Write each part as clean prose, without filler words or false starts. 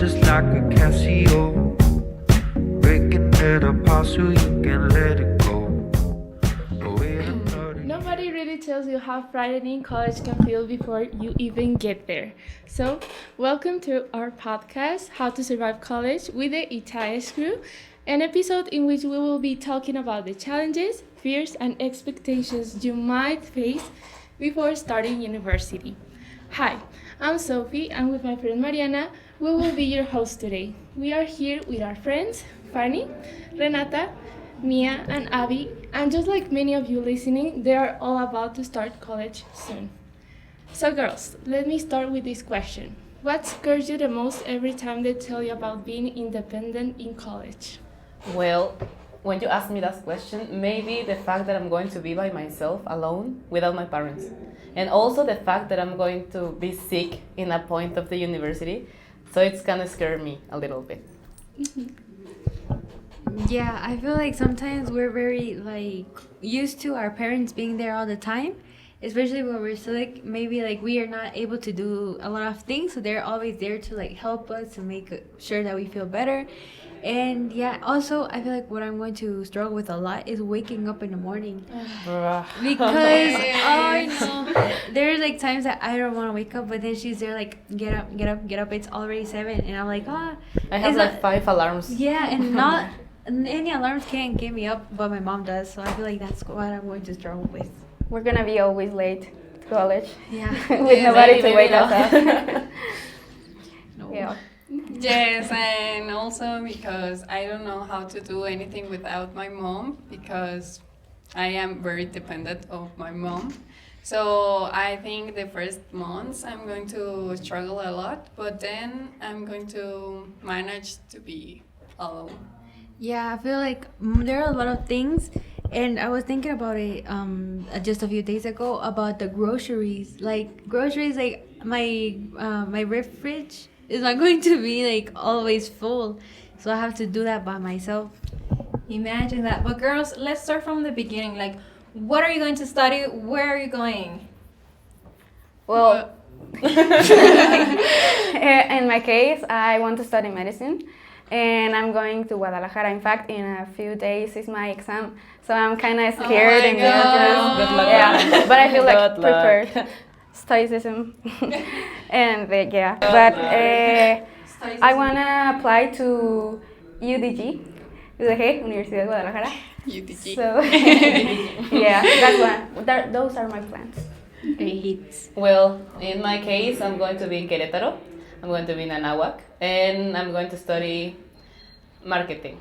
just like a Casio, breaking it apart so you can let it go. Nobody really tells you how frightening college can feel before you even get there. So, welcome to our podcast, How to Survive College, with the ITAES crew, an episode in which we will be talking about the challenges, fears, and expectations you might face before starting university. Hi, I'm Sophie, and with my friend Mariana, we will be your hosts today. We are here with our friends, Fanny, Renata, Mia, and Abby, and just like many of you listening, they are all about to start college soon. So girls, let me start with this question. What scares you the most every time they tell you about being independent in college? Well, when you ask me that question, maybe the fact that I'm going to be by myself, alone, without my parents. And also the fact that I'm going to be sick in a point of the university. So it's gonna scare me a little bit. Yeah, I feel like sometimes we're very used to our parents being there all the time, especially when we're sick. Maybe we are not able to do a lot of things, so they're always there to help us to make sure that we feel better. And yeah, also I feel like what I'm going to struggle with a lot is waking up in the morning because there's times that I don't want to wake up, but then she's there get up, it's already 7, and I'm like I have 5 alarms. Yeah, and not any alarms can't get me up, but my mom does, so I feel like that's what I'm going to struggle with. We're gonna be always late to college. Yeah. With nobody to wake us up. No. Yeah. Yes, and also because I don't know how to do anything without my mom, because I am very dependent of my mom. So I think the first months I'm going to struggle a lot, but then I'm going to manage to be alone. Yeah, I feel like there are a lot of things, and I was thinking about it just a few days ago about the groceries. My fridge is not going to be always full, so I have to do that by myself. Imagine that. But girls, let's start from the beginning. What are you going to study? Where are you going? Well, in my case, I want to study medicine, and I'm going to Guadalajara. In fact, in a few days is my exam, so I'm kind of scared and nervous. Good luck. Yeah, but I feel Good prepared. luck. Stoicism, and yeah. But I wanna apply to UDG, Universidad de Guadalajara. UTG. So yeah, that's one. Those are my plans. Great. Well, in my case, I'm going to be in Querétaro. I'm going to be in Anahuac, and I'm going to study marketing.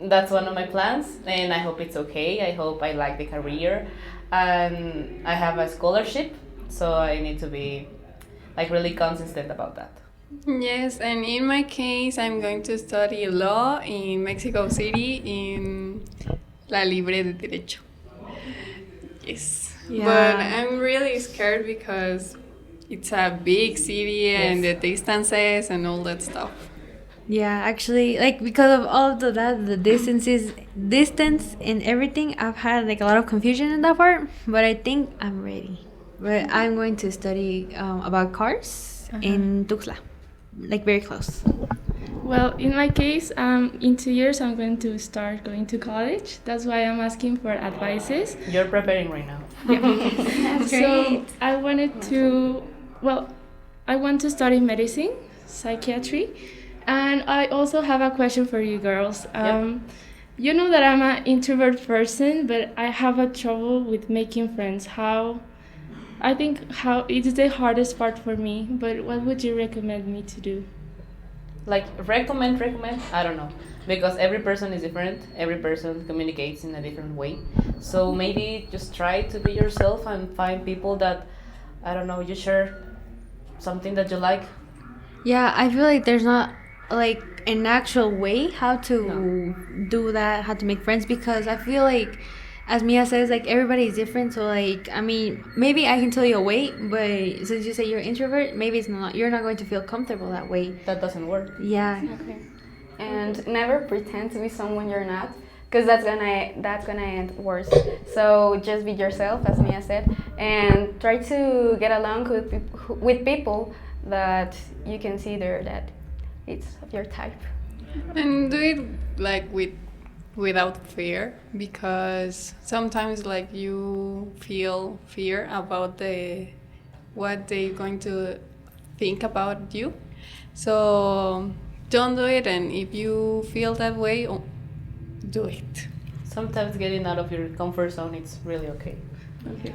That's one of my plans, and I hope it's okay. I hope I like the career, and I have a scholarship, so I need to be really consistent about that. Yes, and in my case, I'm going to study law in Mexico City in La Libre de Derecho. Yes, Yeah. but I'm really scared because it's a big city and the distances and all that stuff. Yeah, actually, because of all of that, the distance and everything, I've had a lot of confusion in that part, but I think I'm ready. But I'm going to study about cars in Tuxtla, very close. Well, in my case, in 2 years I'm going to start going to college. That's why I'm asking for advices. You're preparing right now. That's So I want to study medicine, psychiatry, and I also have a question for you girls. You know that I'm an introvert person, but I have a trouble with making friends. I think it is the hardest part for me, but what would you recommend me to do? Recommend, I don't know, because every person is different, every person communicates in a different way, so maybe just try to be yourself and find people that, I don't know, you share something that you like. Yeah, I feel like there's not an actual way how to do that, how to make friends, because I feel like, as Mia says, everybody is different. So maybe I can tell you a way, but since you say you're an introvert, maybe you're not going to feel comfortable that way. That doesn't work. Yeah. Okay. And never pretend to be someone you're not, because that's gonna end worse. So just be yourself, as Mia said, and try to get along with people that you consider that it's your type. And do it like without fear, because sometimes like you feel fear about what they're going to think about you. So don't do it, and if you feel that way, do it. Sometimes getting out of your comfort zone, it's really okay. Okay.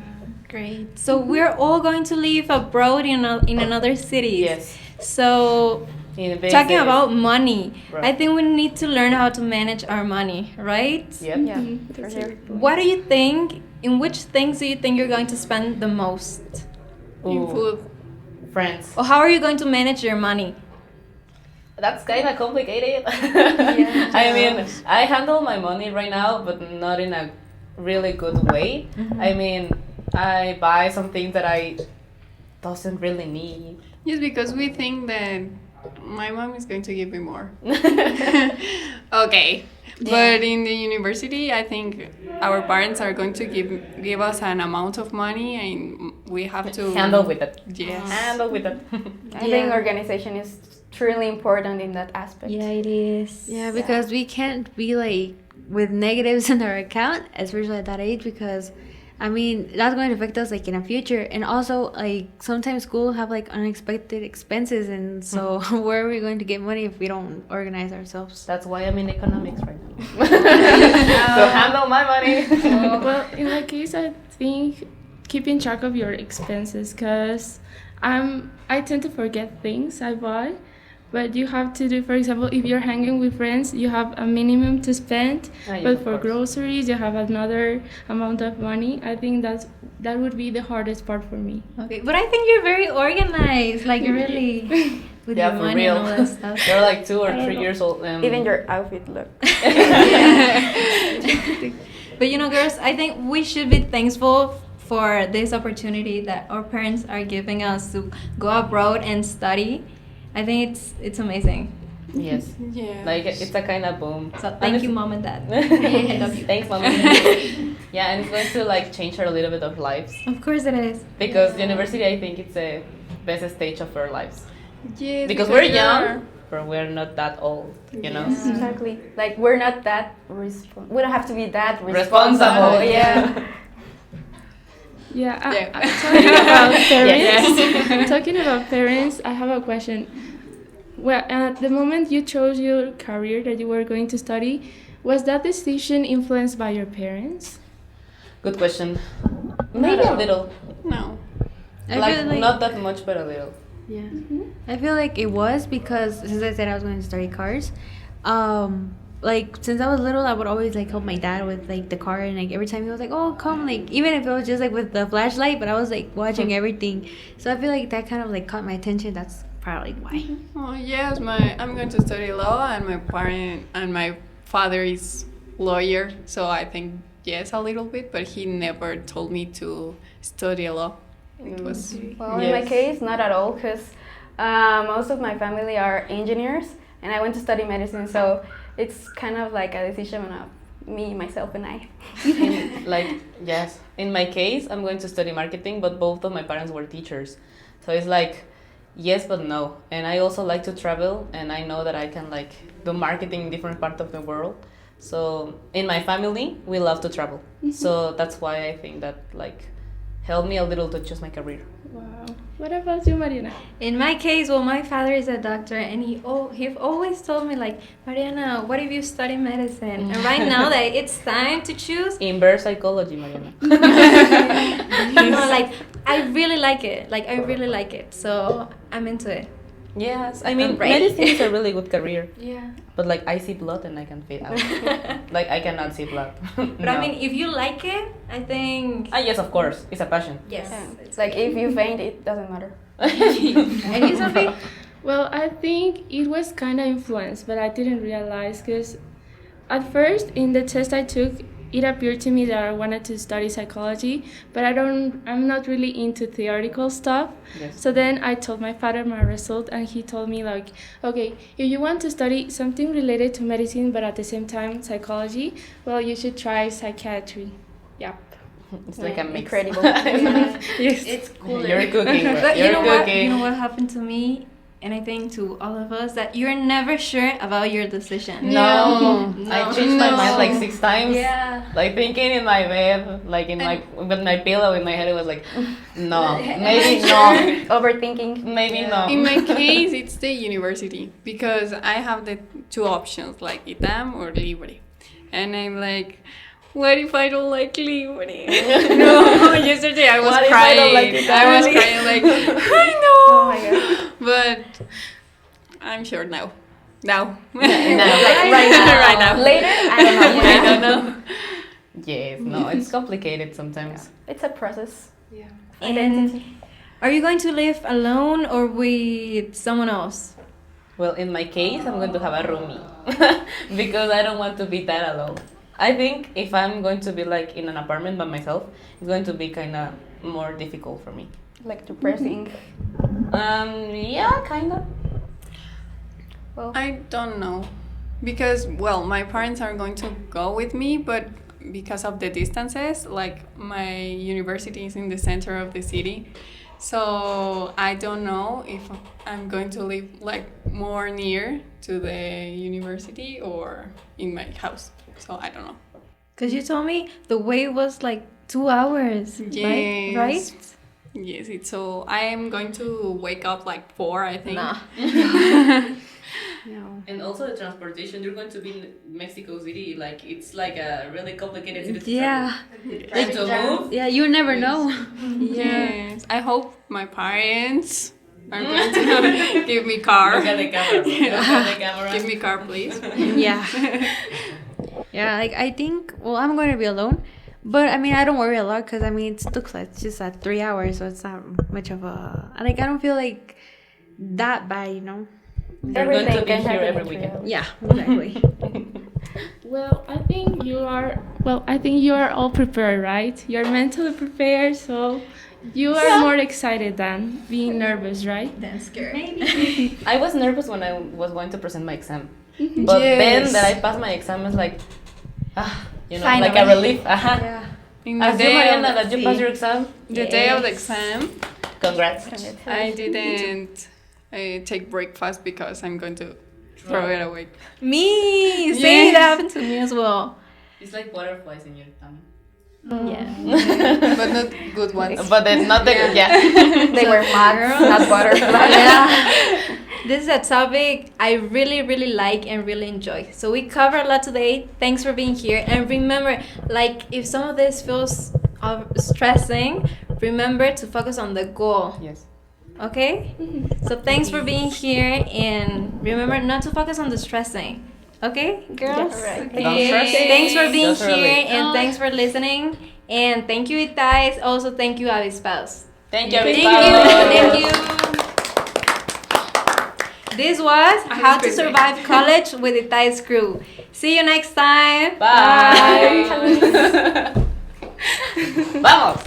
Great. So we're all going to live abroad in another city. Yes. So In the talking basics. about money, Right. I think we need to learn how to manage our money, right? Yep. Yeah, for That's sure. it. What do you think? In which things do you think you're going to spend the most? In Ooh, food. friends. Or how are you going to manage your money? That's kind of complicated. I mean, I handle my money right now, but not in a really good way. I mean, I buy some things that I doesn't really need. Yes, because we think that my mom is going to give me more. Okay. But in the university, I think our parents are going to give us an amount of money, and we have to Handle with it. Yes. Handle with it. I think organization is truly important in that aspect. Yeah, it is. Yeah, because we can't be like with negatives in our account, especially at that age, because I mean that's going to affect us like in the future. And also like sometimes school have like unexpected expenses, and so where are we going to get money if we don't organize ourselves? That's why I'm in economics right now. So handle my money. Well, in my case, I think keeping track of your expenses, because I tend to forget things I buy. But you have to do, for example, if you're hanging with friends, you have a minimum to spend. Yes, But of for course. groceries, you have another amount of money. I think that would be the hardest part for me. Okay, but I think you're very organized. Like you're really with Yeah, your for money real. and all that stuff. You're like 2 or I don't 3 know. years old. Even your outfit look. But you know, girls, I think we should be thankful for this opportunity that our parents are giving us to go abroad and study. I think it's amazing. Yes. Yeah. Like it's a kind of boom. So thank you, mom and dad. I love you. Thanks, mommy. Yeah, and it's going to like change a little bit of lives, Of course it is. because university, I think it's the best stage of our lives, Yes, because we're we are- young, but we're not that old, you know. Exactly. Like we're not that we don't have to be that Responsible. responsible. Yeah. Yeah, Yeah. talking about parents. Yes. Talking about parents, I have a question. Well, at the moment you chose your career that you were going to study, was that decision influenced by your parents? Good question. Maybe a little, No. I like, feel like not that much, but a little. yeah. I feel like it was because since I said I was going to study cars, like since I was little, I would always like help my dad with like the car, and like every time he was like, "Oh, come!" Like even if it was just like with the flashlight, but I was like watching everything. So I feel like that kind of like caught my attention. That's probably why. Oh yes, I'm going to study law, and my father is lawyer, so I think yes a little bit, but he never told me to study law. It was Well, in my Yes. case, not at all, because most of my family are engineers, and I went to study medicine, so it's kind of like a decision of me, myself, and I. Like, yes, in my case, I'm going to study marketing, but both of my parents were teachers, so it's like yes but no. And I also like to travel, and I know that I can like do marketing in different parts of the world. So in my family, we love to travel, so that's why I think that like helped me a little to choose my career. Wow. What about you, Mariana? In my case, well, my father is a doctor, and he always told me like, Mariana, what if you study medicine? And right now that it's time to choose, Inverse psychology, Mariana. no, like I really like it. Like I really like it, so I'm into it. Yes, I mean I'm ready. medicine is a really good career, Yeah. but like I see blood and I can fade out. Like I cannot see blood. But I mean, if you like it, I think yes, of course, it's a passion. yes. Yeah. It's like if you faint, it doesn't matter. And you, Sophie? Well, I think it was kind of influenced, but I didn't realize, because at first in the test I took, it appeared to me that I wanted to study psychology, but I'm not really into theoretical stuff. Yes. So then I told my father my result, and he told me like, okay, if you want to study something related to medicine but at the same time psychology, well, you should try psychiatry. Yep. It's like a mix. Incredible. Yes. It's cooler. You're cooking. But You're you know what? cooking. You know what happened to me? and I think to all of us that you're never sure about your decision. No, I changed my mind like 6 times. Yeah. Like thinking in my bed, like with my pillow in my head, it was like, no, maybe no, Overthinking. maybe no. In my case, it's the university because I have the 2 options, like ITAM or Libre. And I'm like, what if I don't like Libre? No, yesterday I was What if I crying. don't like it? I was crying like, I know. Oh my god. But I'm sure now. Now. Like Right now. Right now. Later, I don't know. I don't know. Yes, no, it's complicated sometimes. It's a process. Yeah. And are you going to live alone or with someone else? Well, in my case, I'm going to have a roomie because I don't want to be that alone. I think if I'm going to be like in an apartment by myself, it's going to be kind of more difficult for me. Like depressing. Yeah, kind of. Well, I don't know. Because, well, my parents are going to go with me, but because of the distances, like my university is in the center of the city. So I don't know if I'm going to live like more near to the university or in my house. So I don't know. Because you told me the way was like 2 hours, Yes. right? Yes, it's so I am going to wake up like 4, I think. Nah. no. And also the transportation, you're going to be in Mexico City, like it's like a really complicated city to Yeah. travel. To move. Yeah, you never know. Yes. I hope my parents are going to give me car. Look at the camera. Look at the camera. Give me car, please. Yeah. Yeah, like I think, well, I'm going to be alone. But I mean, I don't worry a lot because I mean, it's Tuxtla. It's just at 3 hours, so it's not much of a. Like, I don't feel like that bad, you know? You're going to be can here happen every in weekend. Yeah, exactly. Well, I think you are. Well, I think you are all prepared, right? You're mentally prepared, so you are more excited than being nervous, right? Then scared. I was nervous when I was going to present my exam. But then that I passed my exam is like, you know, like a Finally. relief. Yeah. In the As you, day Mariana, of that you passed your exam. the day of the exam, Congrats. I didn't take breakfast because I'm going to throw it away. Me! Same, Yes. that happened to me as well. It's like butterflies in your tummy. Yeah. But not good ones. But then not the yeah. They were moths, not butterflies. Yeah. This is a topic I really, really like and really enjoy. So we covered a lot today. Thanks for being here. And remember, like, if some of this feels stressing, remember to focus on the goal. Yes. Okay? So thanks for being here. And remember not to focus on the stressing. Okay, girls? Yeah, right. Don't stress. Thanks for being Just here relate. and thanks for listening. And thank you, ITAES. Also, thank you, Avispados. Thank you, Thank Avispados. you. Thank you. This was How to Survive College with ITAES crew. See you next time. Bye. Vamos.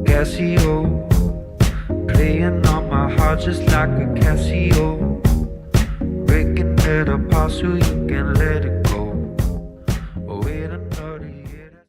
Casio, playing on my heart just like a Casio, breaking it apart so you can let it